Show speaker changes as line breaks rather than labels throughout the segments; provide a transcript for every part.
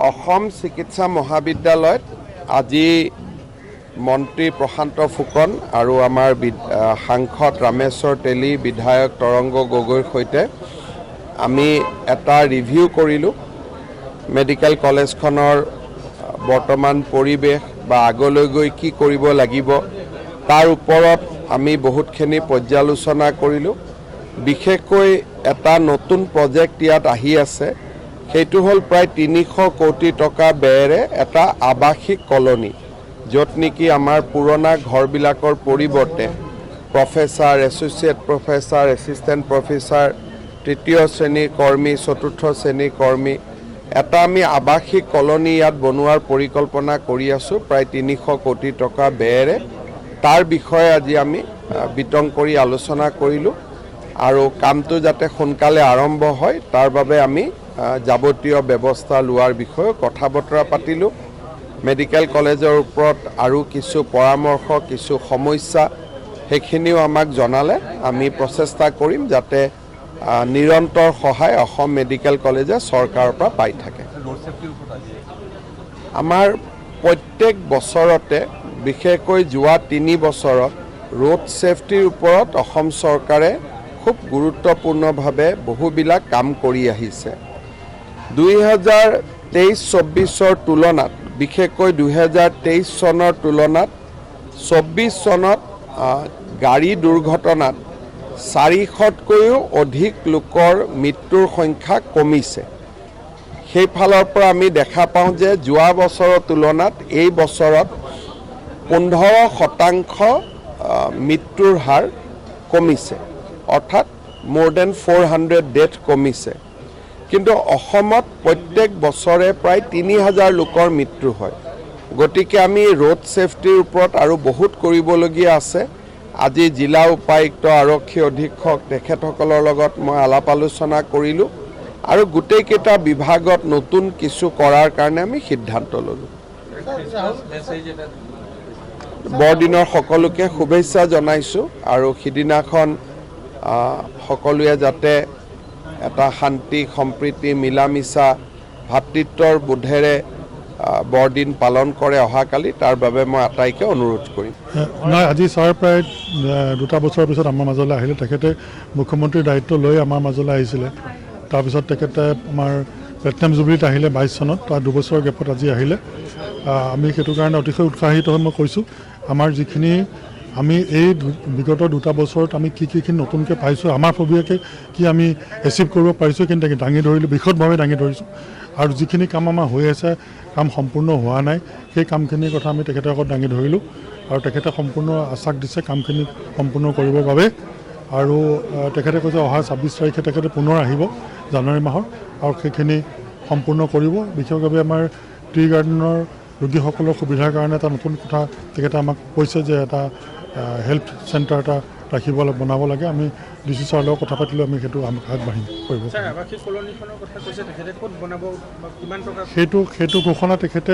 অসম চিকিৎসা মহাবিদ্যালয়ত আজি মন্ত্ৰী প্ৰশান্ত ফুকন আৰু আমাৰ সাংসদ ৰামেশ্বৰ তেলী বিধায়ক তৰংগ গগৈৰ সৈতে আমি এটা ৰিভিউ কৰিলোঁ মেডিকেল কলেজখনৰ বৰ্তমান পৰিৱেশ বা আগলৈ গৈ কি কৰিব লাগিব তাৰ ওপৰত আমি বহুতখিনি পৰ্যালোচনা কৰিলোঁ। বিশেষকৈ এটা নতুন প্ৰজেক্ট ইয়াত আহি আছে, সেইটো হ'ল প্ৰায় 300 কোটি টকা ব্যয়েৰে এটা আৱাসিক কলনী, য'ত নেকি আমাৰ পুৰণা ঘৰবিলাকৰ পৰিৱৰ্তে professor, associate professor, assistant professor, তৃতীয় শ্ৰেণীৰ কৰ্মী, চতুৰ্থ শ্ৰেণীৰ কৰ্মী এটা আমি আৱাসিক কলনী ইয়াত বনোৱাৰ পৰিকল্পনা কৰি আছোঁ প্ৰায় 300 কোটি টকা ব্যয়েৰে। তাৰ বিষয়ে আজি আমি বিতং কৰি আলোচনা কৰিলোঁ আৰু কামটো যাতে সোনকালে আৰম্ভ হয় তাৰ বাবে আমি যাৱতীয় ব্যৱস্থা লোৱাৰ বিষয়ে কথা বতৰা পাতিলোঁ। মেডিকেল কলেজৰ ওপৰত আৰু কিছু পৰামৰ্শ, কিছু সমস্যা সেইখিনিও আমাক জনালে। আমি প্ৰচেষ্টা কৰিম যাতে নিৰন্তৰ সহায় অসম মেডিকেল কলেজে চৰকাৰৰ পৰা পাই থাকে। আমাৰ প্ৰত্যেক বছৰতে বিশেষকৈ যোৱা 3 বছৰত ৰোড ছেফটিৰ ওপৰত অসম চৰকাৰে খুব গুৰুত্বপূৰ্ণভাৱে বহুবিলাক কাম কৰি আহিছে। 2023-24 তুলনাত বিশেষকৈ 2023 চনৰ তুলনাত 24 চনত গাড়ী দুৰ্ঘটনাত 400তকৈও অধিক লোকৰ মৃত্যুৰ সংখ্যা কমিছে। সেইফালৰ পৰা আমি দেখা পাওঁ যে যোৱা বছৰৰ তুলনাত এই বছৰত 15% মৃত্যুৰ হাৰ কমিছে, অৰ্থাৎ more than 400 ডেথ কমিছে। কিন্তু অসমত প্ৰত্যেক বছৰে প্ৰায় 3000 লোকৰ মৃত্যু হয়। গতিকে আমি ৰোড ছেফটিৰ ওপৰত আৰু বহুত কৰিবলগীয়া আছে। আজি জিলা উপায়ুক্ত, আৰক্ষী অধীক্ষক তেখেতসকলৰ লগত মই আলাপ আলোচনা কৰিলোঁ আৰু গোটেইকেইটা বিভাগত নতুন কিছু কৰাৰ কাৰণে আমি সিদ্ধান্ত ল'লোঁ। বৰদিনৰ সকলোকে শুভেচ্ছা জনাইছোঁ আৰু সিদিনাখন সকলোৱে যাতে এটা শান্তি, সম্প্ৰীতি, মিলা মিছা, ভাতৃত্বৰ বোধেৰে বৰদিন পালন কৰে অহাকালি, তাৰ বাবে মই আটাইকে অনুৰোধ কৰিম।
নাই, আজি ছাৰ প্ৰায় 2 বছৰৰ পিছত আমাৰ মাজলৈ আহিলে। তেখেতে মুখ্যমন্ত্ৰীৰ দায়িত্ব লৈ আমাৰ মাজলৈ আহিছিলে। তাৰপিছত তেখেতে আমাৰ প্লেটিনাম জুবলিত আহিলে 22 চনত, তাৰ 2 বছৰৰ গেপত আজি আহিলে। আমি সেইটো কাৰণে অতিশয় উৎসাহিত হৈ মই কৈছোঁ, আমাৰ যিখিনি আমি এই বিগত 2 বছৰত আমি কি নতুনকৈ পাইছোঁ, আমাৰ সবীয়াকৈ কি আমি এচিভ কৰিব পাৰিছোঁ, কিন্তু দাঙি ধৰিলোঁ, বিশদভাৱে দাঙি ধৰিছোঁ। আৰু যিখিনি কাম আমাৰ হৈ আছে, কাম সম্পূৰ্ণ হোৱা নাই, সেই কামখিনিৰ কথা আমি তেখেতৰ আগত দাঙি ধৰিলোঁ আৰু তেখেতে সম্পূৰ্ণ আশ্বাস দিছে কামখিনি সম্পূৰ্ণ কৰিবৰ বাবে। আৰু তেখেতে কৈছে অহা 26 তাৰিখে তেখেতে পুনৰ আহিব জানুৱাৰী মাহৰ আৰু সেইখিনি সম্পূৰ্ণ কৰিব। বিশেষভাৱে আমাৰ টি গাৰ্ডেনৰ ৰোগীসকলৰ সুবিধাৰ কাৰণে এটা নতুন কথা তেখেতে আমাক কৈছে যে এটা হেল্থ চেণ্টাৰ এটা বনাব লাগে। আমি DC ছাৰৰ লগত কথা পাতিলোঁ, আমি সেইটো আগবাঢ়িম কৰিব। সেইটো ঘোষণা তেখেতে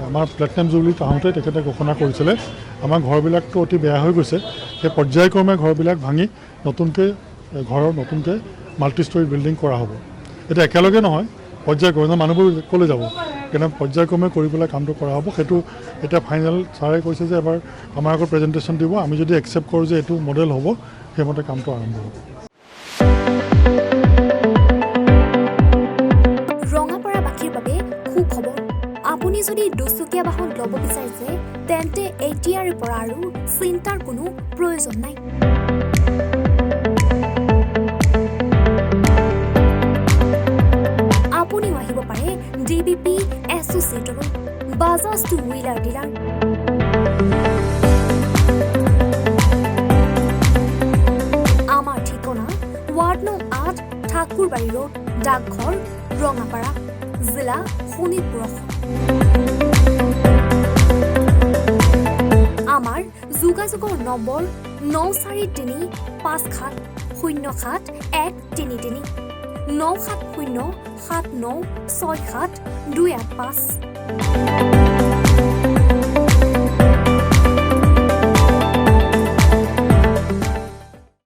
আমাৰ প্লেটিনাম জুবলিত আহোঁতে তেখেতে ঘোষণা কৰিছিলে। আমাৰ ঘৰবিলাকতো অতি বেয়া হৈ গৈছে, সেই পৰ্যায়ক্ৰমে ঘৰবিলাক ভাঙি নতুনকৈ মাল্টি ষ্টৰী বিল্ডিং কৰা হ'ব। এতিয়া একেলগে নহয়, পৰ্যায়ক্ৰমে মানুহবোৰ ক'লৈ যাব, কিন্তু পৰ্যায়ক্ৰমে কৰি পেলাই কামটো কৰা হ'ব। সেইটো এতিয়া ফাইনেল ছাৰে কৈছে যে এবাৰ আমাৰ আগত প্ৰেজেণ্টেশ্যন দিব, আমি যদি একচেপ্ট কৰোঁ যে এইটো মডেল হ'ব, সেইমতে কামটো আৰম্ভ হ'ব।
ৰঙাপাৰাবাসীৰ বাবে সুখবৰ। আপুনি যদি দুচকীয়া বাহন ল'ব বিচাৰিছে তেন্তে এতিয়াৰে পৰা আৰু চিন্তাৰ কোনো প্ৰয়োজন নাই। আপুনিও আহিব পাৰে DBP এছ'চিয়েটৰ বাজাজ টু হুইলাৰ ডিলাৰ। আমাৰ ঠিকনা ৱাৰ্ড নং 8, ঠাকুৰবাৰী ৰোড, ডাকঘৰ, ৰঙাপাৰা, জিলা শোণিতপুৰ। আমাৰ যোগাযোগৰ নম্বৰ 9435707133 9707967285285।